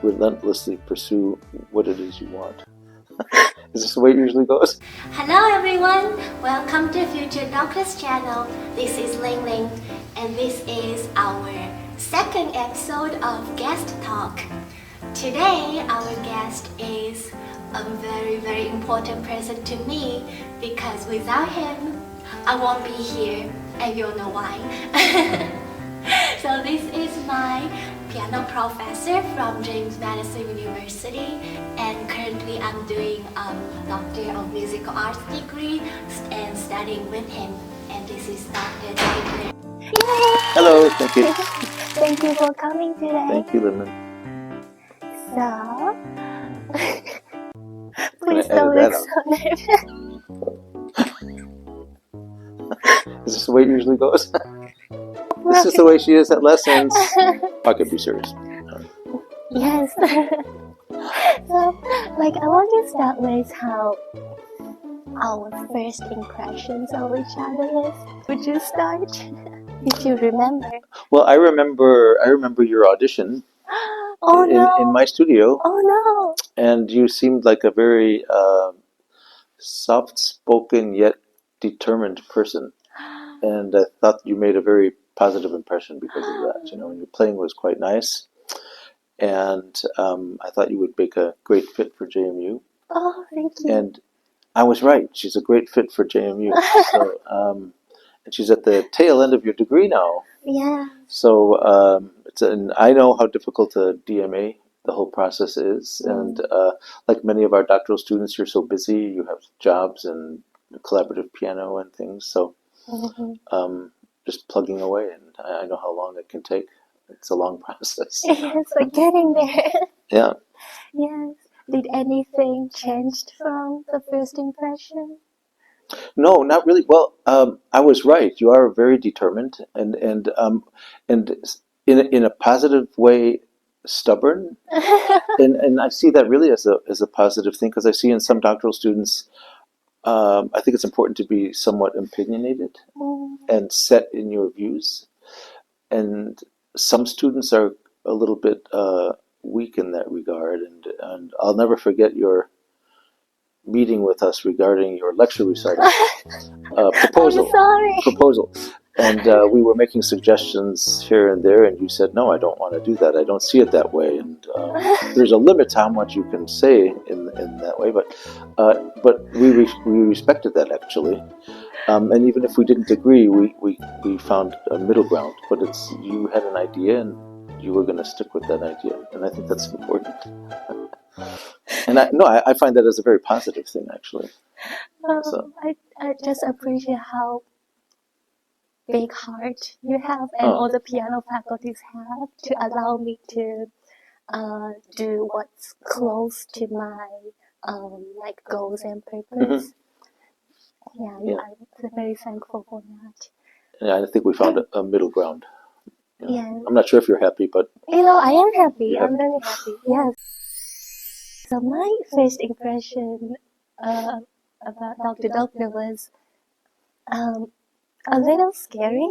relentlessly pursue what it is you want. Is this the way it usually goes? Hello everyone, welcome to Future Doctors channel. This is Ling Ling, and this is our second episode of Guest Talk. Today our guest is a very important person to me because without him I won't be here, and you'll know why. So this is my piano professor from James Madison University, and currently I'm doing a Doctor of Musical Arts degree and studying with him, and this is Dr. Dobner. Hello, thank you. Thank you for coming today. Thank you, Lemon. So, please don't look so nervous. Is this the way it usually goes? This is the way she is at lessons. I could be serious. Yes. So, I want to start with how our first impressions of each other is. Would you start? If you remember. Well, I remember your audition in my studio. Oh no! And you seemed like a very soft-spoken yet determined person. And I thought you made a very positive impression because of that. You know, and your playing was quite nice. And I thought you would make a great fit for JMU. Oh, thank you. And I was right. She's a great fit for JMU. So, and she's at the tail end of your degree now. Yeah. So and I know how difficult a DMA the whole process is. And like many of our doctoral students, you're so busy. You have jobs and collaborative piano and things. So just plugging away. And I know how long it can take. It's a long process. Yes, we're getting there. Yeah. Yes. Did anything change from the first impression? No, not really. Well, I was right. You are very determined, and in a positive way, stubborn. and I see that really as a positive thing, because I see in some doctoral students, I think it's important to be somewhat opinionated and set in your views. And some students are a little bit weak in that regard, and I'll never forget your meeting with us regarding your lecture recital proposal. I'm sorry. Proposal, and we were making suggestions here and there, and you said, "No, I don't want to do that. I don't see it that way." And there's a limit to how much you can say in that way, but we respected that actually. And even if we didn't agree, we found a middle ground. But you had an idea, and you were going to stick with that idea, and I think that's important. And I find that as a very positive thing, actually. So. I just appreciate how big heart you have, and all the piano faculties have, to allow me to do what's close to my goals and purpose. Yeah, I'm very thankful for that. Yeah, I think we found a middle ground. Yeah. I'm not sure if you're happy, but I am happy. I'm very happy. Yes. So my first impression about Dr. Dobner was a little scary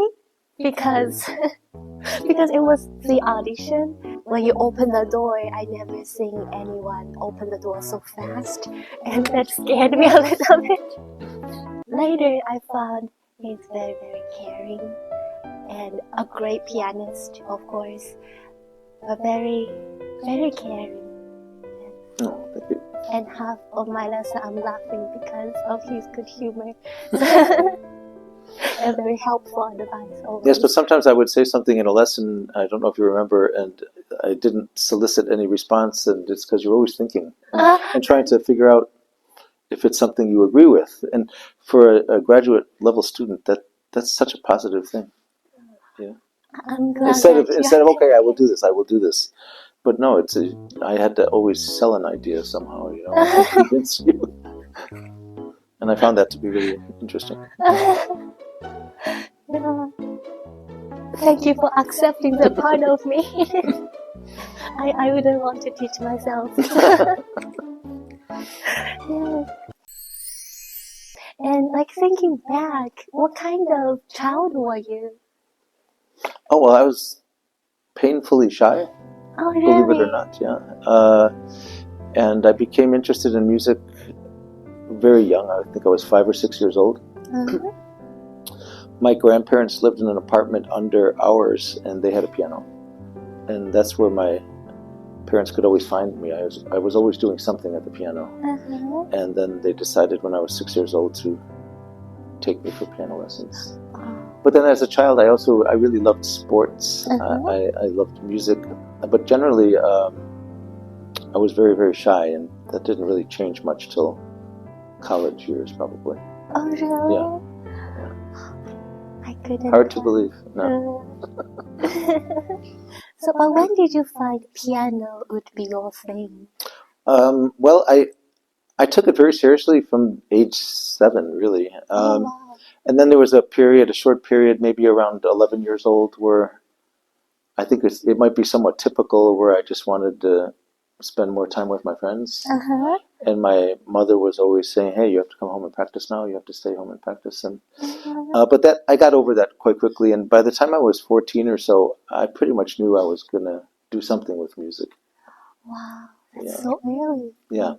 because it was the audition. When you open the door, I never seen anyone open the door so fast, and that scared me a little bit. Later, I found he's very caring and a great pianist, of course, but very caring. Oh, thank you. And half of my lesson I'm laughing because of his good humor. And very helpful advice always. Yes, but sometimes I would say something in a lesson, I don't know if you remember, and I didn't solicit any response, and it's because you're always thinking and trying to figure out if it's something you agree with. And for a graduate level student, that's such a positive thing. Yeah. I'm glad Instead of okay, I will do this. But no, I had to always sell an idea somehow, and convince you. And I found that to be really interesting. Yeah. Thank you for accepting the part of me. I wouldn't want to teach myself. Yes. And thinking back, what kind of child were you? Oh, well, I was painfully shy. Oh, believe it or really? not, yeah. And I became interested in music very young. I think I was 5 or 6 years old. Uh-huh. My grandparents lived in an apartment under ours, and they had a piano. And that's where my parents could always find me. I was always doing something at the piano. Uh-huh. And then they decided when I was 6 years old to take me for piano lessons. Oh. But then as a child, I really loved sports. Uh-huh. I loved music. But generally, I was very, very shy, and that didn't really change much till college years, probably. Oh, really? Yeah. I couldn't Hard to tell. believe. No. So, but when did you find piano would be your thing? Well, I took it very seriously from age 7, really. Oh, wow. And then there was a short period, maybe around 11 years old, where I think it might be somewhat typical, where I just wanted to spend more time with my friends. Uh-huh. And my mother was always saying, "Hey, you have to come home and practice now. You have to stay home and practice." And but that I got over that quite quickly. And by the time I was 14 or so, I pretty much knew I was gonna do something with music. Wow, that's Yeah. so early. Yeah.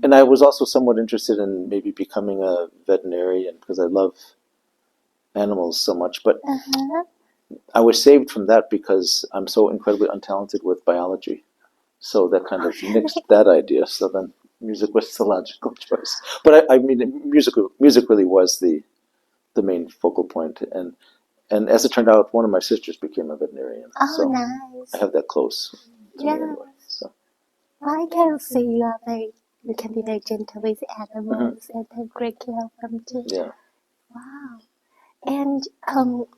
And I was also somewhat interested in maybe becoming a veterinarian because I love animals so much. But Uh-huh. I was saved from that because I'm so incredibly untalented with biology. So that kind of nixed that idea. So then music was the logical choice. But I mean, music really was the main focal point. And as it turned out, one of my sisters became a veterinarian. Oh, So nice. I have that close to me Yeah. anyway. So. I can see you can be very gentle with animals and take great care of them too. Yeah. Wow. And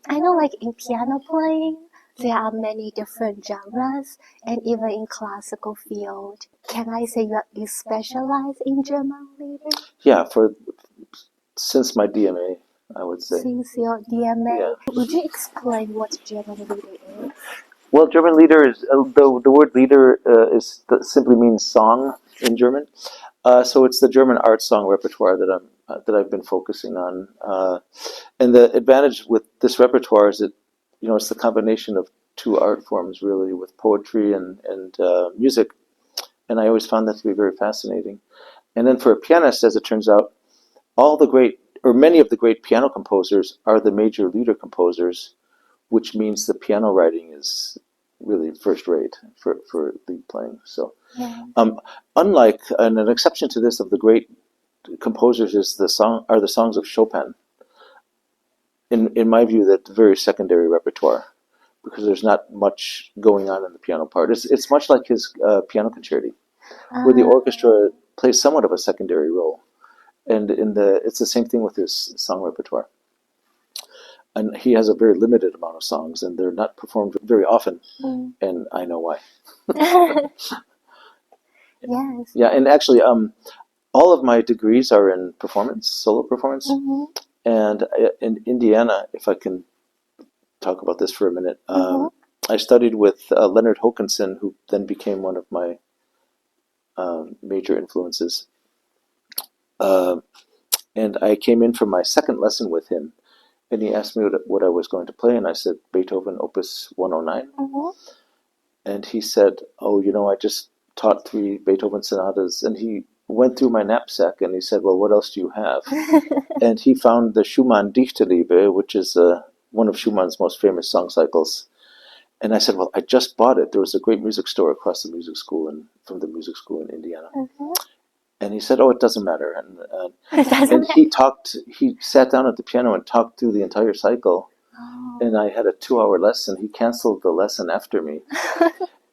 I know like in piano playing, there are many different genres, and even in classical field. Can I say you specialize in German leader? Yeah, since my DMA, I would say. Since your DMA, Yeah. would you explain what German leader is? Well, German lieder is the word lieder simply means song in German. So it's the German art song repertoire that I've been focusing on. And the advantage with this repertoire is that it's the combination of two art forms really, with poetry and music. And I always found that to be very fascinating. And then for a pianist, as it turns out, many of the great piano composers are the major lieder composers, which means the piano writing is really first rate for lead playing. So, Yeah. Unlike and an exception to this of the great composers is the songs of Chopin. In my view, that's very secondary repertoire because there's not much going on in the piano part. It's much like his piano concerti, where the orchestra plays somewhat of a secondary role, and it's the same thing with his song repertoire. And he has a very limited amount of songs, and they're not performed very often, and I know why. Yes. Yeah, and actually, all of my degrees are in performance, solo performance, and in Indiana, if I can talk about this for a minute, I studied with Leonard Hokanson, who then became one of my major influences. And I came in for my second lesson with him, and he asked me what I was going to play, and I said Beethoven Opus 109. And he said, "Oh, I just taught 3 Beethoven sonatas." And he went through my knapsack and he said, "Well, what else do you have?" And he found the Schumann Dichterliebe, which is one of Schumann's most famous song cycles. And I said, "Well, I just bought it. There was a great music store across the music school from the music school in Indiana." And he said, "Oh, it doesn't matter." And he sat down at the piano and talked through the entire cycle. And I had a 2-hour lesson. He canceled the lesson after me.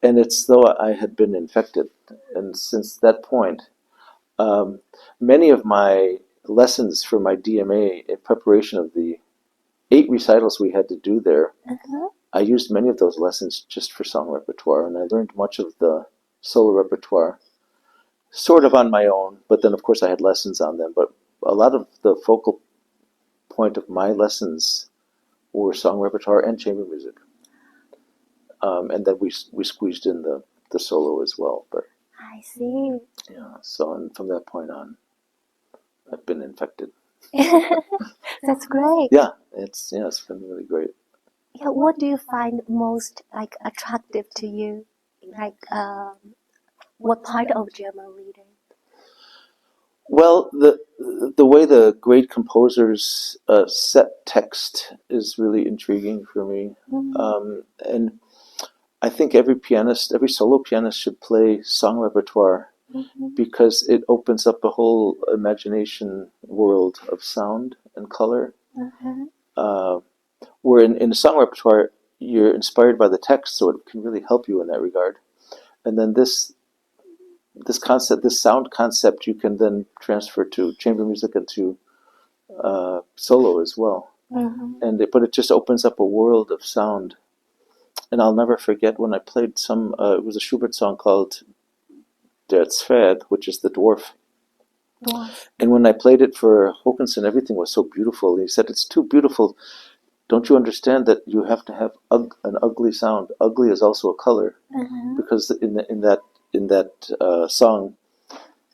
And it's though I had been infected. And since that point, many of my lessons for my DMA in preparation of the 8 recitals we had to do there, I used many of those lessons just for song repertoire. And I learned much of the solo repertoire sort of on my own, but then of course I had lessons on them. But a lot of the focal point of my lessons were song repertoire and chamber music. And then we squeezed in the solo as well. But I see. yeah, so and from that point on, I've been infected. That's great. Yeah, it's been really great. Yeah, what do you find most like attractive to you in Like, what part of German reading? Well, the way the great composers set text is really intriguing for me, and I think every solo pianist should play song repertoire because it opens up a whole imagination world of sound and color. Where in song repertoire, you're inspired by the text, so it can really help you in that regard. And then this sound concept, you can then transfer to chamber music and to solo as well. But it just opens up a world of sound. And I'll never forget when I played it was a Schubert song called Der Zwerg, which is the dwarf. And when I played it for Håkansson, everything was so beautiful. He said, "It's too beautiful. Don't you understand that you have to have an ugly sound? Ugly is also a color, because in that song,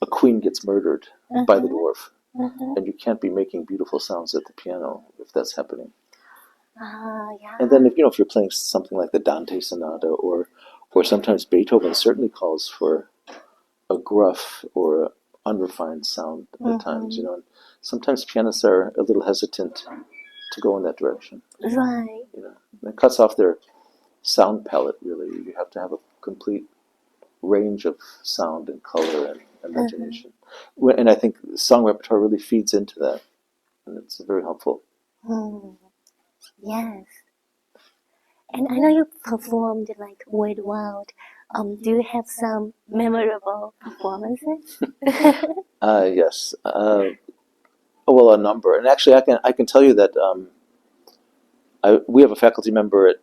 a queen gets murdered by the dwarf, and you can't be making beautiful sounds at the piano if that's happening." And then if you're playing something like the Dante Sonata, or sometimes Beethoven certainly calls for a gruff or unrefined sound at times. And sometimes pianists are a little hesitant to go in that direction. Right. It cuts off their sound palette, really. You have to have a complete range of sound and color and imagination. And I think song repertoire really feeds into that, and it's very helpful. Yes. And I know you performed like worldwide. Do you have some memorable performances? Yes. Well, a number. And actually, I can tell you that we have a faculty member at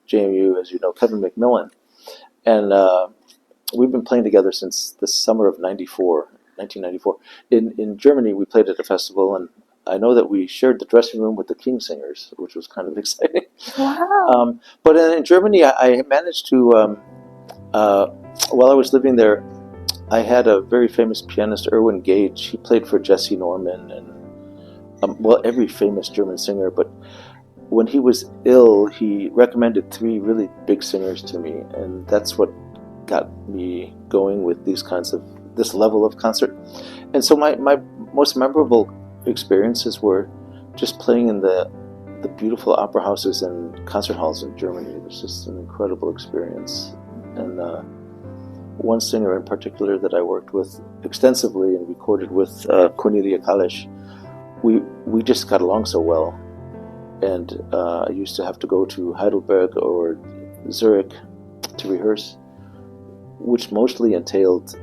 JMU, as you know, Kevin McMillan, and we've been playing together since the summer of 1994. In Germany, we played at a festival, and I know that we shared the dressing room with the King Singers, which was kind of exciting. Wow. But in Germany, I managed to, while I was living there, I had a very famous pianist, Erwin Gage. He played for Jesse Norman and, every famous German singer. But when he was ill, he recommended 3 really big singers to me, and that's what got me going with this level of concert. And so my most memorable experiences were just playing in the beautiful opera houses and concert halls in Germany. It was just an incredible experience. And one singer in particular that I worked with extensively and recorded with, Cornelia Kalisch, we just got along so well. And I used to have to go to Heidelberg or Zurich to rehearse, which mostly entailed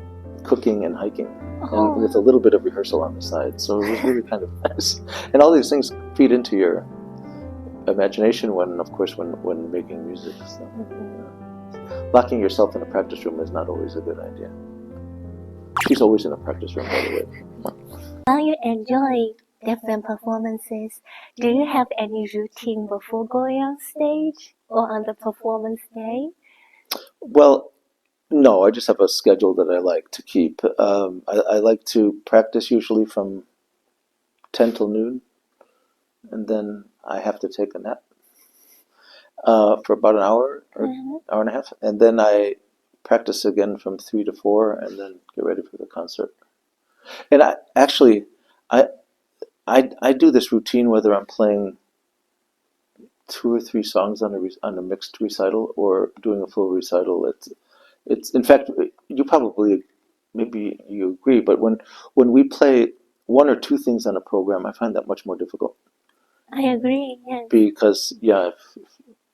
cooking and hiking, and with a little bit of rehearsal on the side. So it was really kind of nice. And all these things feed into your imagination when making music. So, locking yourself in a practice room is not always a good idea. She's always in a practice room, by the way. While you enjoy different performances, do you have any routine before going on stage or on the performance day? Well, no, I just have a schedule that I like to keep. I like to practice usually from 10 till noon, and then I have to take a nap for about an hour or hour and a half, and then I practice again from 3 to 4, and then get ready for the concert. And I do this routine whether I'm playing 2 or 3 songs on a mixed recital or doing a full recital. It's in fact, maybe you agree, but when we play 1 or 2 things on a program, I find that much more difficult. I agree, yes. Because if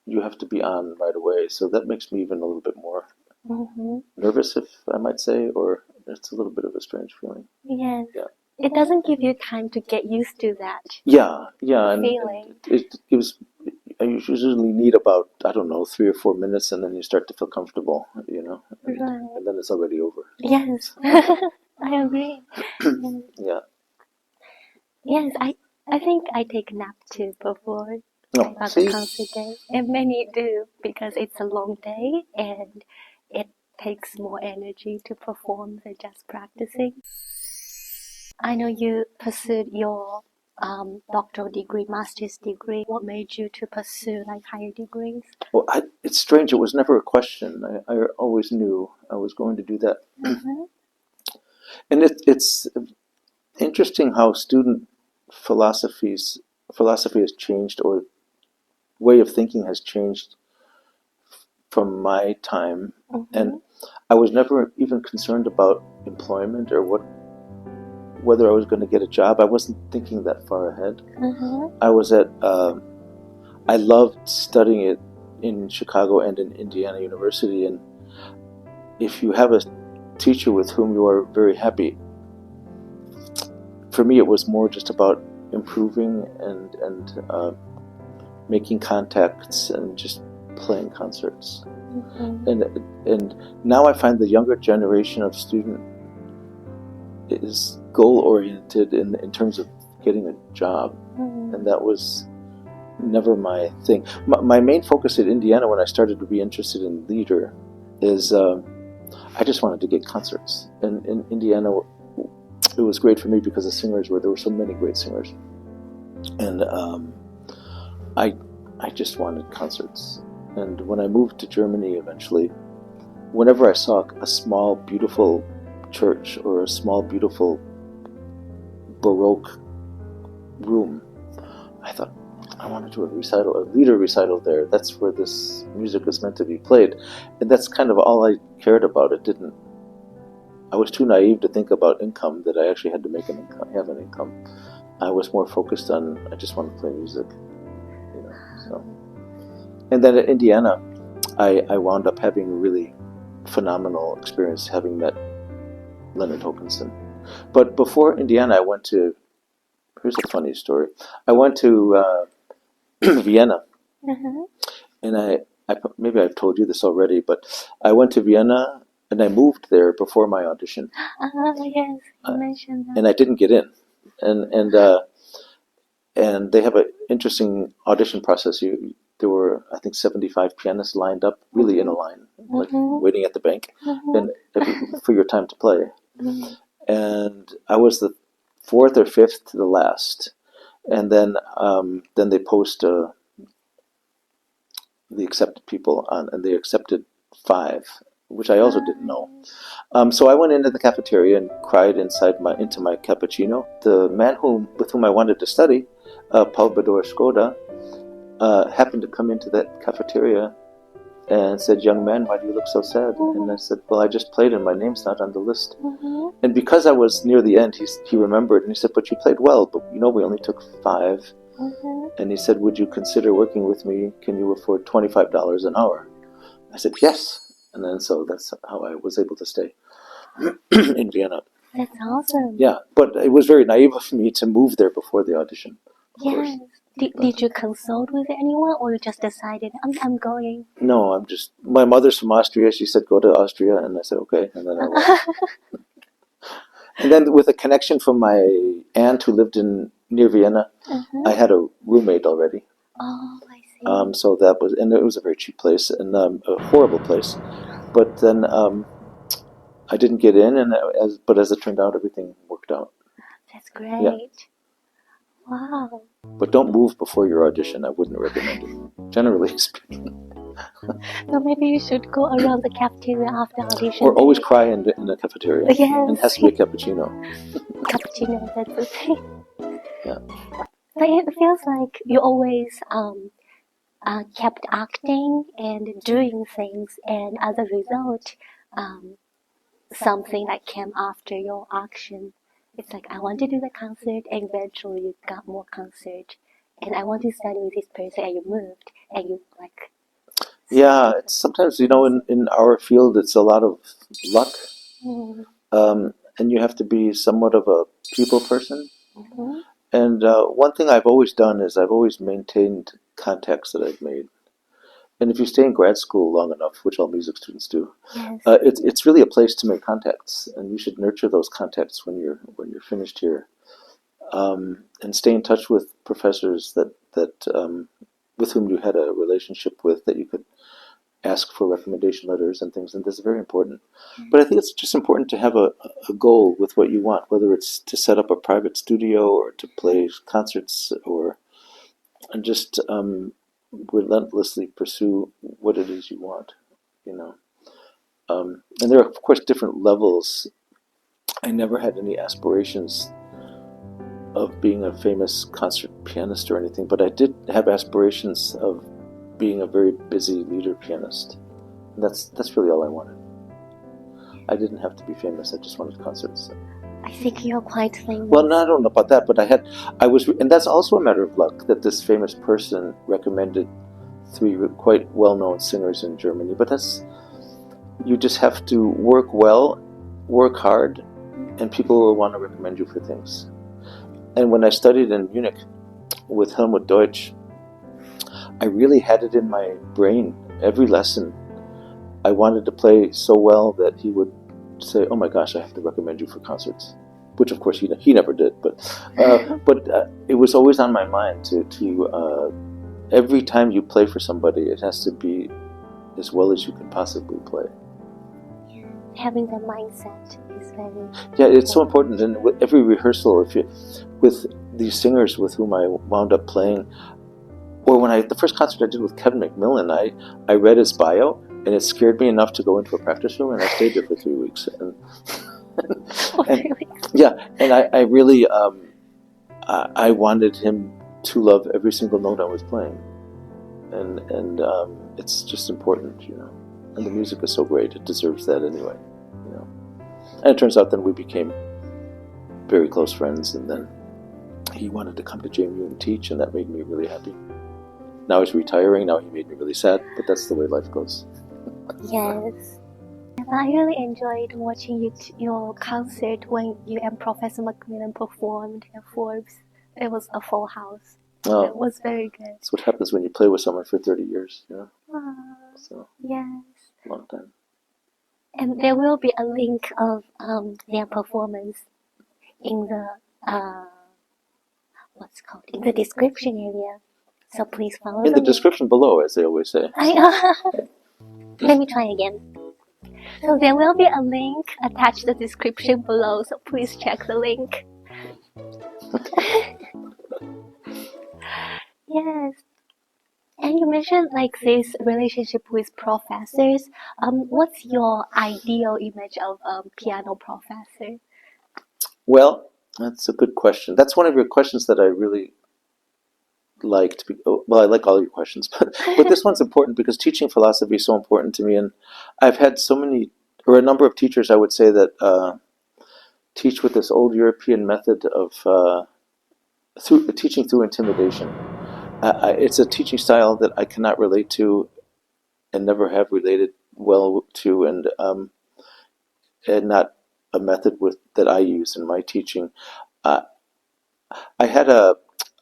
you have to be on right away, so that makes me even a little bit more nervous, if I might say, or it's a little bit of a strange feeling. Yes. Yeah. It doesn't give you time to get used to that. Yeah, feeling. It gives. I usually need about 3 or 4 minutes, and then you start to feel comfortable, Right. and then it's already over. Yes, I agree. Yeah. Yes, I think I take a nap too before No, the concert day, and many do because it's a long day and it takes more energy to perform than just practicing. I know you pursued your doctoral degree, master's degree? What made you to pursue like higher degrees? Well, it's strange. It was never a question. I always knew I was going to do that. And it's interesting how student philosophy has changed, or way of thinking has changed from my time. And I was never even concerned about employment or whether I was going to get a job. I wasn't thinking that far ahead. I was I loved studying it in Chicago and in Indiana University, and if you have a teacher with whom you are very happy, for me it was more just about improving and making contacts and just playing concerts. And now I find the younger generation of student is goal oriented in terms of getting a job, and that was never my thing. My main focus at Indiana, when I started to be interested in theater, is I just wanted to get concerts. And in Indiana, it was great for me because the singers there were so many great singers, and I just wanted concerts. And when I moved to Germany eventually, whenever I saw a small beautiful church or a small beautiful Baroque room, I thought, I want to do a recital, a theater recital there. That's where this music is meant to be played. And that's kind of all I cared about. I was too naive to think about income, that I actually had to have an income. I was more focused on, I just want to play music, so. And then at Indiana, I wound up having a really phenomenal experience, having met Leonard Hokanson. But before Indiana, I went to, here's a funny story. I went to Vienna, and maybe I've told you this already, but I went to Vienna and I moved there before my audition. Yes, you mentioned that. And I didn't get in, and they have an interesting audition process. There were, I think, 75 pianists lined up, really in a line, like waiting at the bank, and for your time to play. And I was the fourth or fifth to the last, and then they post the accepted people on, and they accepted 5, which I also didn't know. So I went into the cafeteria and cried into my cappuccino. The man with whom I wanted to study, Paul Bador Skoda, happened to come into that cafeteria and said, "Young man, why do you look so sad?" And I said, "Well, I just played and my name's not on the list." And because I was near the end, he remembered, and he said, "But you played well, but we only took 5. And he said, "Would you consider working with me? Can you afford $25 an hour?" I said, "Yes." And then so that's how I was able to stay in Vienna. That's awesome. Yeah, but it was very naive of me to move there before the audition. Yes. Did you consult with anyone, or you just decided, I'm going? No, my mother's from Austria. She said, "Go to Austria." And I said, "Okay." And then I went. And then with a connection from my aunt who lived near Vienna, I had a roommate already. Oh, I see. So that was, and it was a very cheap place and a horrible place. But then I didn't get in, but as it turned out, everything worked out. That's great. Yeah. Wow. But don't move before your audition. I wouldn't recommend it, generally speaking. So maybe you should go around the cafeteria after audition. Or always cry in the cafeteria. Yes. And it has to be a cappuccino. Cappuccino, that's okay. Yeah. But it feels like you always kept acting and doing things, and as a result, something that came after your action. It's like, I want to do the concert, and eventually you got more concert, and I want to study with this person, and you moved, and you like. Yeah, it's sometimes, in our field, it's a lot of luck. And you have to be somewhat of a people person. And one thing I've always done is I've always maintained contacts that I've made. And if you stay in grad school long enough, which all music students do, Yes. It's really a place to make contacts, and you should nurture those contacts when you're finished here, and stay in touch with professors that with whom you had a relationship with, that you could ask for recommendation letters and things, and that's very important. But I think it's just important to have a goal with what you want, whether it's to set up a private studio or to play concerts, or and just relentlessly pursue what it is you want, you know. And there are, of course, different levels. I never had any aspirations of being a famous concert pianist or anything, but I did have aspirations of being a very busy leader pianist. And that's really all I wanted. I didn't have to be famous. I just wanted concerts. I think you're quite famous. Well, no, I don't know about that, but and that's also a matter of luck that this famous person recommended 3 quite well-known singers in Germany. But you just have to work well, work hard, and people will want to recommend you for things. And when I studied in Munich with Helmut Deutsch, I really had it in my brain, every lesson. I wanted to play so well that he would say, "Oh my gosh, I have to recommend you for concerts," which of course he never did. But it was always on my mind to every time you play for somebody, it has to be as well as you can possibly play. Having that mindset is very it's so important. And with every rehearsal, with these singers with whom I wound up playing, or the first concert I did with Kevin McMillan, I read his bio, and it scared me enough to go into a practice room, and I stayed there for 3 weeks. And I really I wanted him to love every single note I was playing, and it's just important, you know. And the music is so great; it deserves that anyway, you know. And it turns out then we became very close friends, and then he wanted to come to JMU and teach, and that made me really happy. Now he's retiring. Now he made me really sad, but that's the way life goes. Yes. And I really enjoyed watching your concert when you and Professor McMillan performed at Forbes. It was a full house. Oh, it was very good. That's what happens when you play with someone for 30 years, you know. So yes. Long time. And there will be a link of their performance in the in the description area. So please follow in the description below, as they always say. Let me try again. So there will be a link attached to the description below, so please check the link. Yes. And you mentioned like this relationship with professors. What's your ideal image of a piano professor? Well, that's a good question. That's one of your questions that I really like. Well, I like all your questions, but this one's important because teaching philosophy is so important to me, and I've had a number of teachers, I would say, that teach with this old European method of teaching through intimidation. It's a teaching style that I cannot relate to, and never have related well to, and not a method that I use in my teaching. I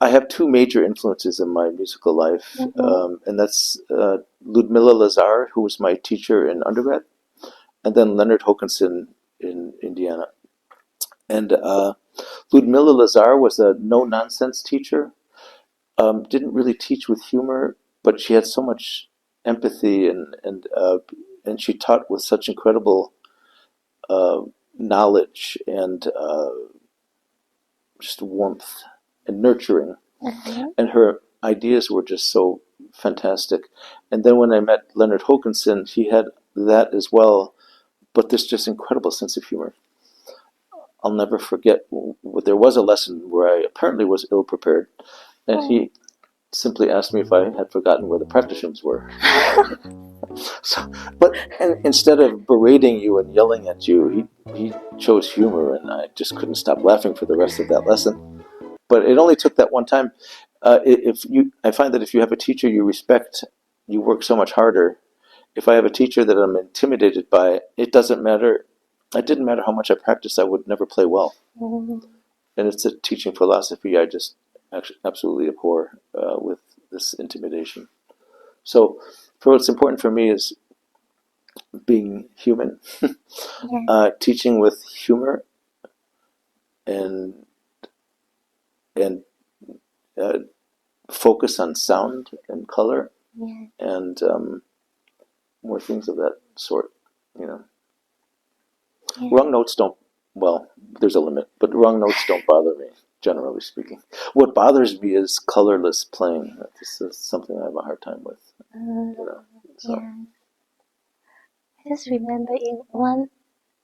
have 2 major influences in my musical life, and that's Ludmilla Lazar, who was my teacher in undergrad, and then Leonard Hokanson in Indiana. And Ludmilla Lazar was a no-nonsense teacher. Didn't really teach with humor, but she had so much empathy, and she taught with such incredible knowledge and just warmth and nurturing. And her ideas were just so fantastic. And then when I met Leonard Hokanson, he had that as well, but this just incredible sense of humor. I'll never forget, there was a lesson where I apparently was ill-prepared, and he simply asked me if I had forgotten where the practice rooms were. And instead of berating you and yelling at you, he chose humor, and I just couldn't stop laughing for the rest of that lesson. But it only took that one time. I find that if you have a teacher you respect, you work so much harder. If I have a teacher that I'm intimidated by, it doesn't matter. It didn't matter how much I practiced, I would never play well. And it's a teaching philosophy I just absolutely abhor, with this intimidation. So, what's important for me is being human, teaching with humor, and focus on sound and color, and more things of that sort. You know, Yeah. wrong notes don't. Well, there's a limit, but wrong notes don't bother me, generally speaking. What bothers me is colorless playing. This is something I have a hard time with. You know, so. Yeah. I just remember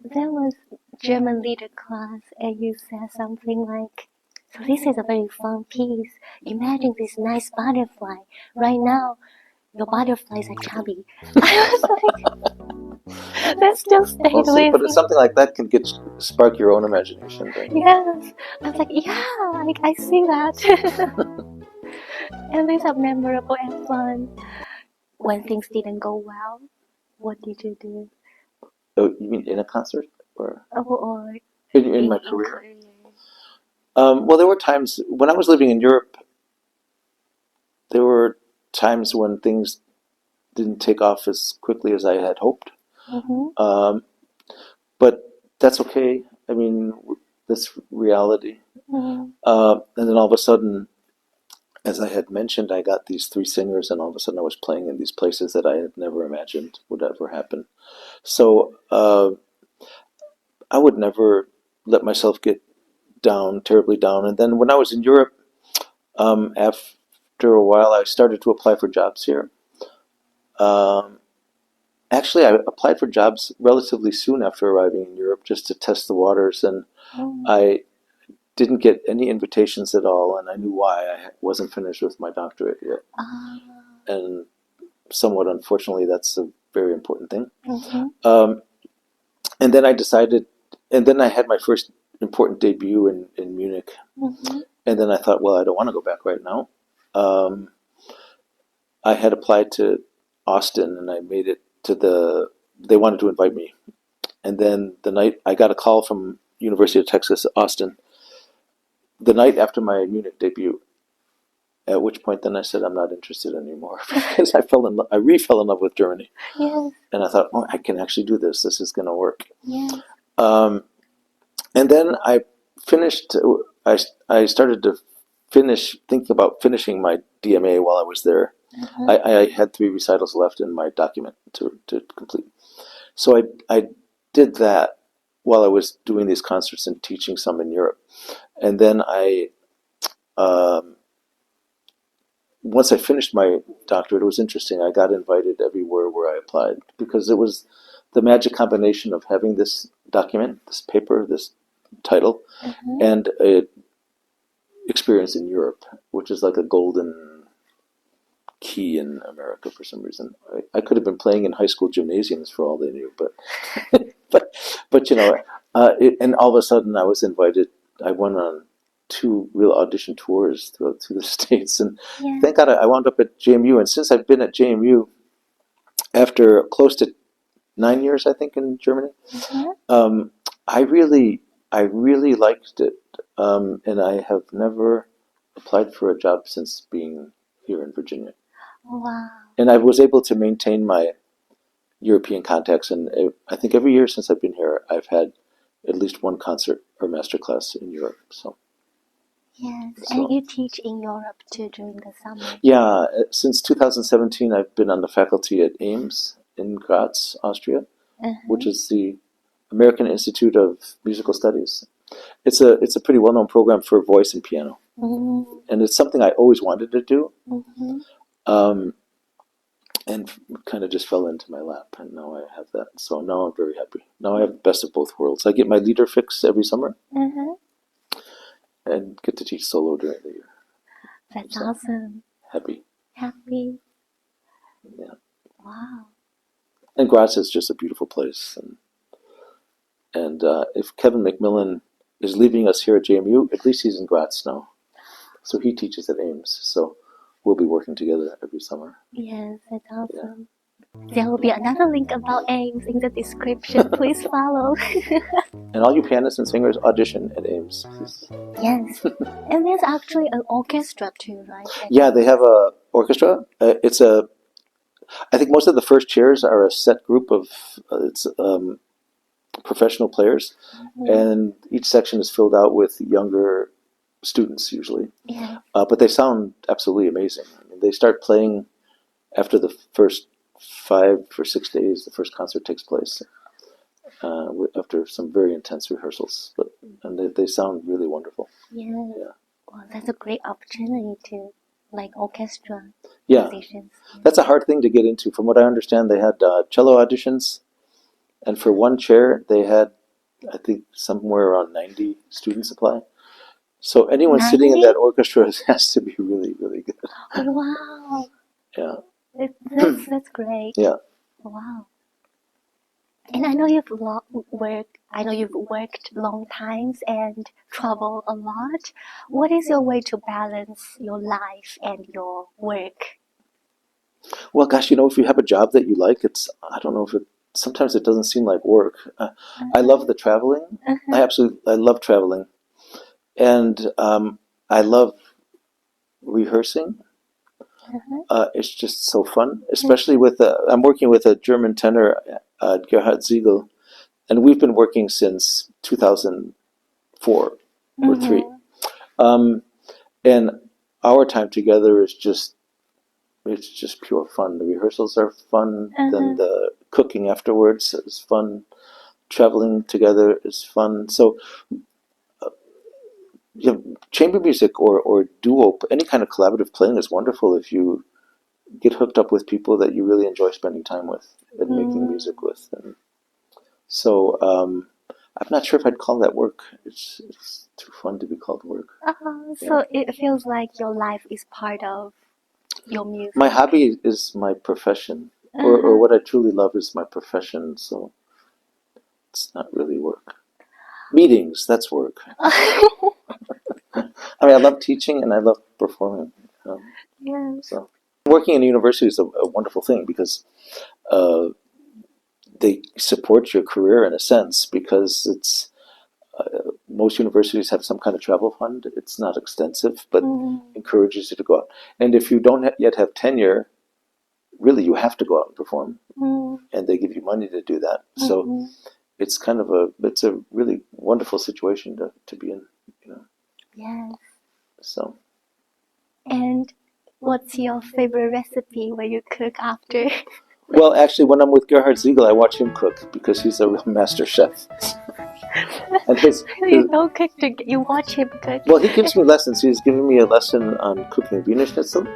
there was German leader class, and you said something like, so this is a very fun piece. Imagine this nice butterfly. Right now, your butterflies are chubby. I was like, that still stayed Well, see, with but me. something like that can spark your own imagination. Right? Yes. I was like, yeah, I see that. And these are memorable and fun. When things didn't go well, what did you do? Oh, you mean in a concert or Or in my career? Well, there were times when I was living in Europe. There were times when things didn't take off as quickly as I had hoped. Mm-hmm. But that's okay. I mean, that's reality. Mm-hmm. And then all of a sudden, as I had mentioned, I got these 3 singers, and all of a sudden I was playing in these places that I had never imagined would ever happen. So I would never let myself get terribly down. And then when I was in Europe, after a while, I started to apply for jobs here. Actually, I applied for jobs relatively soon after arriving in Europe just to test the waters, and I didn't get any invitations at all, and I knew why. I wasn't finished with my doctorate yet. And somewhat unfortunately, that's a very important thing. Mm-hmm. And then I decided, and then I had my first important debut in Munich. Mm-hmm. And then I thought, well, I don't want to go back right now. I had applied to Austin, and I made it to they wanted to invite me. And then the night, I got a call from University of Texas, Austin, the night after my Munich debut, at which point then I said, I'm not interested anymore, because I re-fell in love with Germany. Yes. And I thought, oh, I can actually do this. This is going to work. Yes. And then I finished, I started to think about finishing my DMA while I was there. Mm-hmm. I had 3 recitals left in my document to complete. So I did that while I was doing these concerts and teaching some in Europe. And then once I finished my doctorate, it was interesting. I got invited everywhere where I applied, because it was the magic combination of having this document, this paper, this title, Mm-hmm. and an experience in Europe, which is like a golden key in America for some reason. I could have been playing in high school gymnasiums for all they knew, but you know, and all of a sudden I was invited. I went on 2 real audition tours through the States, and Yeah. thank God I wound up at JMU. And since I've been at JMU, after close to 9 years, I think, in Germany, Mm-hmm. I really liked it, and I have never applied for a job since being here in Virginia. Wow. And I was able to maintain my European contacts, and I think every year since I've been here, I've had at least 1 concert or masterclass in Europe. So. Yes. So. And you teach in Europe too during the summer. Yeah, since 2017, I've been on the faculty at Ames in Graz, Austria, which is the American Institute of Musical Studies. It's a pretty well-known program for voice and piano, and it's something I always wanted to do, and kind of just fell into my lap, and now I have that. So now I'm very happy. Now I have the best of both worlds. I get my leader fix every summer, and get to teach solo during the year. That's awesome. Happy. Yeah. Wow. And Graz is just a beautiful place, and if Kevin McMillan is leaving us here at JMU, at least he's in Graz now. So he teaches at Ames. So we'll be working together every summer. Yes, that's awesome. Yeah. There will be another link about Ames in the description. Please follow. And all you pianists and singers, audition at Ames, please. Yes. And there's actually an orchestra too, right? Yeah, they have a orchestra. I think most of the first chairs are a set group of professional players, and each section is filled out with younger students usually. Yeah. But they sound absolutely amazing. I mean, they start playing after the first 5 or 6 days, the first concert takes place after some very intense rehearsals. And they sound really wonderful. Yeah. Yeah. Well, that's a great opportunity to like orchestra Yeah. musicians. That's a hard thing to get into. From what I understand, they had cello auditions, and for one chair, they had, I think, somewhere around 90 students apply. So anyone sitting in 90? that orchestra has to be really, really good. Wow. Yeah. That's great. Yeah. Wow. And I know you've worked long times and travel a lot. What is your way to balance your life and your work? Well, gosh, if you have a job that you like, I don't know if sometimes it doesn't seem like work. I love the traveling. I love traveling. And I love rehearsing. It's just so fun, especially I'm working with a German tenor, Gerhard Siegel, and we've been working since 2004 or 3. And our time together is it's just pure fun. The rehearsals are fun. Then the cooking afterwards is fun. Traveling together is fun. So chamber music or duo, any kind of collaborative playing is wonderful if you get hooked up with people that you really enjoy spending time with and making music with. And so I'm not sure if I'd call that work. It's too fun to be called work. So it feels like your life is part of your music. My hobby is my profession, or what I truly love is my profession. So it's not really work. Meetings, that's work. I mean, I love teaching and I love performing. Yes. So working in a university is a wonderful thing because they support your career in a sense, because it's most universities have some kind of travel fund. It's not extensive, but encourages you to go out. And if you don't yet have tenure, really you have to go out and perform, and they give you money to do that. So it's kind of it's a really wonderful situation to be in. Yes. So. And what's your favorite recipe when you cook after? Well, actually, when I'm with Gerhard Siegel, I watch him cook because he's a real master chef. And you don't cook you watch him cook. Well, he gives me lessons. He's giving me a lesson on cooking Wiener Schnitzel.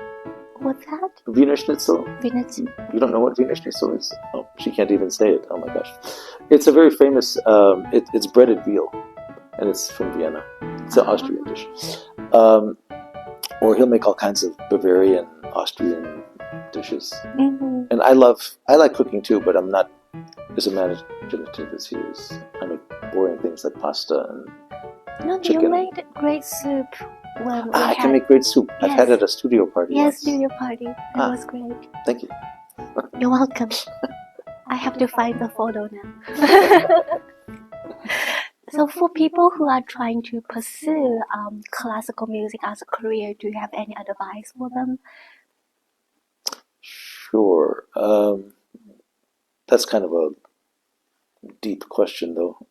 What's that? Wiener Schnitzel. Wiener Schnitzel. You don't know what Wiener Schnitzel is? Oh, she can't even say it. Oh my gosh. It's a very famous, it's breaded veal, and it's from Vienna. It's an Austrian dish. Or he'll make all kinds of Bavarian, Austrian dishes. And I like cooking too, but I'm not as imaginative as he is. I make boring things like pasta and chicken. You made great soup. I can make great soup. Yes. I've had it at a studio party. Yes, studio party. That was great. Thank you. You're welcome. I have to find the photo now. So for people who are trying to pursue classical music as a career, do you have any advice for them? Sure. That's kind of a deep question, though.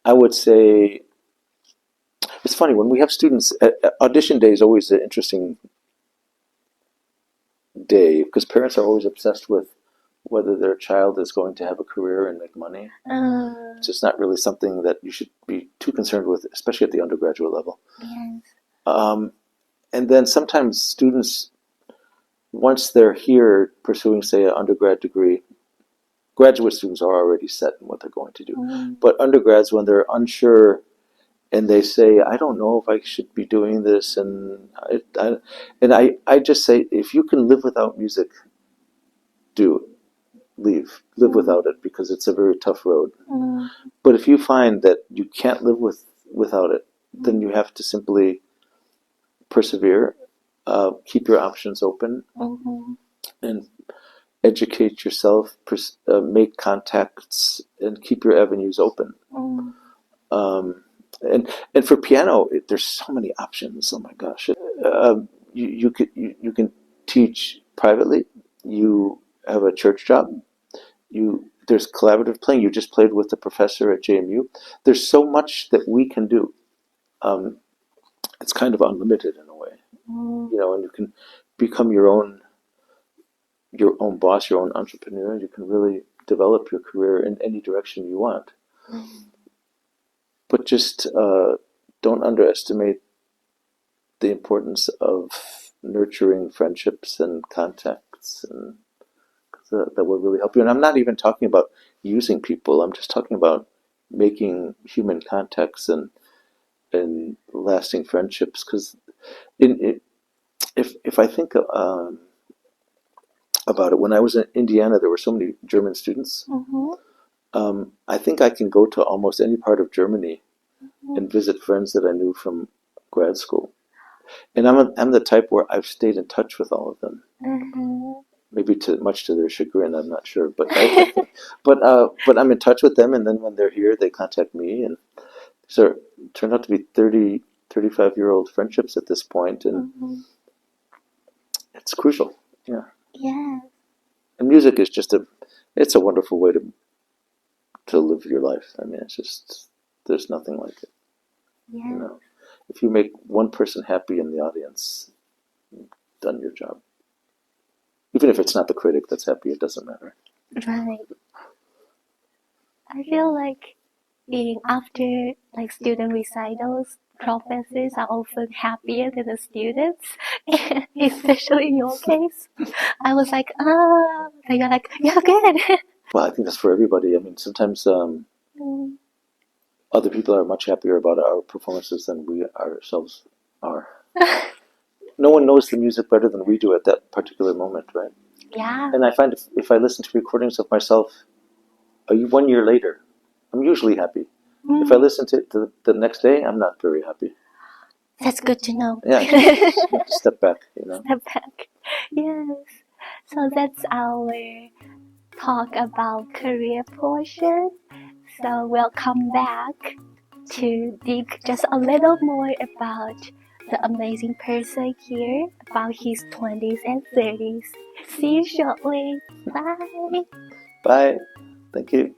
I would say it's funny when we have students. Audition day is always an interesting day because parents are always obsessed with whether their child is going to have a career and make money. It's just not really something that you should be too concerned with, especially at the undergraduate level. Yes. And then sometimes students, once they're here pursuing, say, an undergrad degree, graduate students are already set in what they're going to do. But undergrads, when they're unsure and they say, I don't know if I should be doing this, and I just say, if you can live without music, do it. Live without it, because it's a very tough road. But if you find that you can't live without it, then you have to simply persevere, keep your options open, and educate yourself, make contacts, and keep your avenues open. And for piano, there's so many options. Oh my gosh! You can teach privately. You have a church job. There's collaborative playing. You just played with the professor at JMU. There's so much that we can do. It's kind of unlimited in a way, and you can become your own your own boss, your own entrepreneur. You can really develop your career in any direction you want. But just don't underestimate the importance of nurturing friendships and contacts, and that will really help you. And I'm not even talking about using people. I'm just talking about making human contacts and lasting friendships. Because if I think about it, when I was in Indiana, there were so many German students. I think I can go to almost any part of Germany and visit friends that I knew from grad school. And I'm the type where I've stayed in touch with all of them. Maybe much to their chagrin, I'm not sure. But but I'm in touch with them, and then when they're here, they contact me. And so it turned out to be 30, 35-year-old friendships at this point, and it's crucial. Yeah. Yeah. And music is it's a wonderful way to live your life. I mean, it's just, there's nothing like it. Yeah. You know, if you make one person happy in the audience, you've done your job. Even if it's not the critic that's happy, it doesn't matter. Right. I feel like after like student recitals, professors are often happier than the students, especially in your case. I was like, so you're like, yeah, good. Well, I think that's for everybody. I mean, sometimes other people are much happier about our performances than we ourselves are. No one knows the music better than we do at that particular moment, right? Yeah. And I find if I listen to recordings of myself 1 year later, I'm usually happy. If I listen to it the next day, I'm not very happy. That's good to know. Yeah, you have to step back, you know. Step back. Yes. So that's our talk about career portion. So we'll come back to dig just a little more about the amazing person here, about his 20s and 30s. See you shortly. Bye. Bye. Thank you.